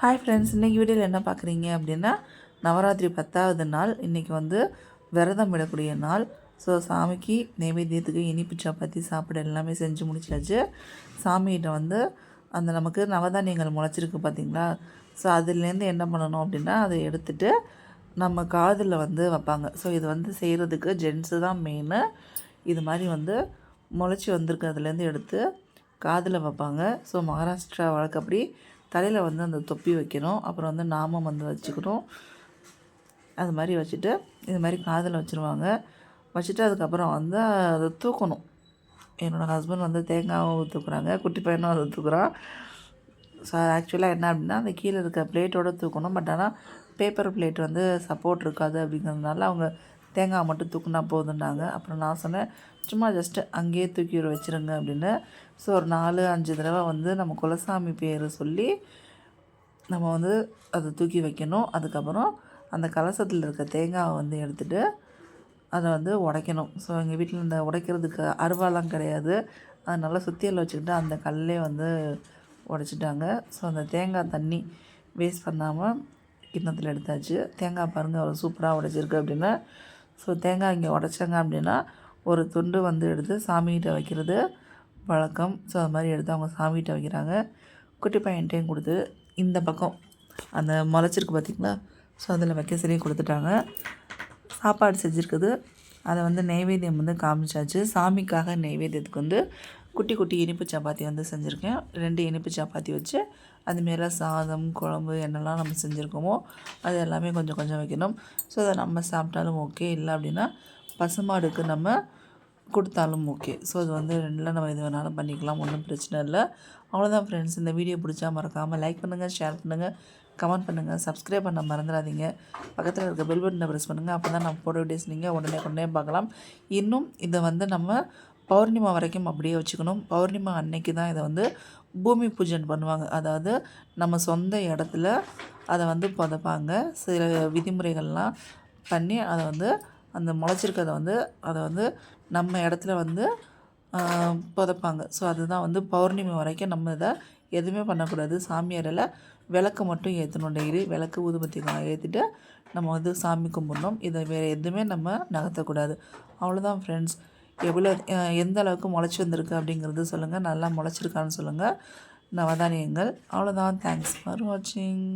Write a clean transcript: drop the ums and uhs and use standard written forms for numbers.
Hi friends, இன்றைக்கி வீடியோவில் என்ன பார்க்குறீங்க அப்படின்னா, நவராத்திரி 10வது நாள் இன்றைக்கி வந்து விரதம் விடக்கூடிய நாள். ஸோ சாமிக்கு நைவேத்தியத்துக்கு இனிப்பு சப்பாத்தி சாப்பிட எல்லாமே செஞ்சு முடிச்சாச்சு. சாமிகிட்ட வந்து அந்த நமக்கு நவதானியங்கள் முளைச்சிருக்கு பார்த்திங்களா, ஸோ அதுலேருந்து என்ன பண்ணணும் அப்படின்னா, அதை எடுத்துகிட்டு நம்ம காதில் வந்து வைப்பாங்க. ஸோ இது வந்து செய்கிறதுக்கு ஜென்ஸு தான் மெயினு. இது மாதிரி வந்து முளைச்சி வந்திருக்கிறதுலேருந்து எடுத்து காதில் வைப்பாங்க. ஸோ மகாராஷ்டிரா வழக்கப்படி தலையில் வந்து அந்த தொப்பி வைக்கணும். அப்புறம் வந்து நாமம் வந்து வச்சுக்கணும். அது மாதிரி வச்சுட்டு இது மாதிரி காதில் வச்சுருவாங்க. வச்சுட்டு அதுக்கப்புறம் வந்து அதை தூக்கணும். என்னோடய ஹஸ்பண்ட் வந்து தேங்காவும் தூக்குறாங்க, குட்டி பையனும் அதை தூக்குறான். ஸோ ஆக்சுவலாக என்ன அப்படின்னா, அந்த கீழே இருக்க பிளேட்டோடு தூக்கணும். பட் ஆனால் பேப்பர் பிளேட் வந்து சப்போர்ட் இருக்காது அப்படிங்கிறதுனால அவங்க தேங்காய் மட்டும் தூக்குனா போதுன்னாங்க. அப்புறம் நான் சொன்னேன், சும்மா ஜஸ்ட்டு அங்கேயே தூக்கி வச்சுருங்க அப்படின்னு. ஸோ ஒரு 4-5 தடவை வந்து நம்ம குலசாமி பேர் சொல்லி நம்ம வந்து அதை தூக்கி வைக்கணும். அதுக்கப்புறம் அந்த கலசத்தில் இருக்க தேங்காவை வந்து எடுத்துகிட்டு அதை வந்து உடைக்கணும். ஸோ எங்கள் வீட்டில் இந்த உடைக்கிறதுக்கு அருவாலாம் கிடையாது. அதனால் சுத்தியல் வச்சுக்கிட்டு அந்த கல்லே வந்து உடைச்சிட்டாங்க. ஸோ அந்த தேங்காய் தண்ணி வேஸ்ட் பண்ணாமல் கிண்ணத்தில் எடுத்தாச்சு. தேங்காய் பாருங்கள் அவ்வளோ சூப்பராக உடைச்சிருக்கு அப்படின்னு. ஸோ தேங்காய் இங்கே உடைச்சாங்க அப்படின்னா ஒரு துண்டு வந்து எடுத்து சாமிகிட்ட வைக்கிறது வழக்கம். ஸோ அது மாதிரி எடுத்து அவங்க சாமிகிட்ட வைக்கிறாங்க. குட்டி பையன்ட்டையும் கொடுத்து இந்த பக்கம் அந்த முளைச்சிருக்கு பார்த்திங்களா, ஸோ அதில் வைக்க சொல்லி கொடுத்துட்டாங்க. சாப்பாடு செஞ்சுருக்குது, அதை வந்து நெய்வேத்தியம் வந்து காமிச்சாச்சு. சாமிக்காக நெய்வேத்தியத்துக்கு வந்து குட்டி குட்டி இனிப்பு சப்பாத்தி வந்து செஞ்சுருக்கேன். 2 இனிப்பு சப்பாத்தி வச்சு அது மேலே சாதம், குழம்பு என்னெல்லாம் நம்ம செஞ்சுருக்கோமோ அது எல்லாமே கொஞ்சம் கொஞ்சம் வைக்கணும். ஸோ அதை நம்ம சாப்பிட்டாலும் ஓகே, இல்லை அப்படின்னா பசுமாடுக்கு நம்ம கொடுத்தாலும் ஓகே. ஸோ அது வந்து 2ல் நம்ம எது வேணாலும் பண்ணிக்கலாம், ஒன்றும் பிரச்சனை இல்லை. அவ்வளோதான் ஃப்ரெண்ட்ஸ். இந்த வீடியோ பிடிச்சா மறக்காமல் லைக் பண்ணுங்கள், ஷேர் பண்ணுங்கள், கமெண்ட் பண்ணுங்கள், சப்ஸ்கிரைப் பண்ண மறந்துடாதீங்க. பக்கத்தில் இருக்க பெல் பட்டனை ப்ரெஸ் பண்ணுங்கள். அப்போ தான் நம்ம போட வீடியோஸ் நீங்கள் உடனே பார்க்கலாம். இன்னும் இதை வந்து நம்ம பௌர்ணிமா வரைக்கும் அப்படியே வச்சுக்கணும். பௌர்ணிமா அன்னைக்கு தான் இதை வந்து பூமி பூஜன் பண்ணுவாங்க. அதாவது நம்ம சொந்த இடத்துல அதை வந்து புதைப்பாங்க. சில விதிமுறைகள்லாம் பண்ணி அதை வந்து அந்த முளைச்சிருக்கிறத வந்து அதை வந்து நம்ம இடத்துல வந்து புதைப்பாங்க. ஸோ அதுதான் வந்து பௌர்ணமி வரைக்கும் நம்ம இதை எதுவுமே பண்ணக்கூடாது. சாமி அறையில் விளக்கு மட்டும் ஏற்றணும். டெய்லி விளக்கு ஊதுபத்தி ஏற்றிட்டு நம்ம வந்து சாமி கும்பிடணும். இதை வேறு எதுவுமே நம்ம நகர்த்தக்கூடாது. அவ்வளோதான் ஃப்ரெண்ட்ஸ். எவ்வளோ எந்த அளவுக்கு முளைச்சி வந்திருக்கு அப்படிங்கிறது சொல்லுங்கள். நல்லா முளைச்சிருக்கான்னு சொல்லுங்கள் நவதானியங்கள். அவ்வளோதான். தேங்க்ஸ் ஃபார் வாட்சிங்.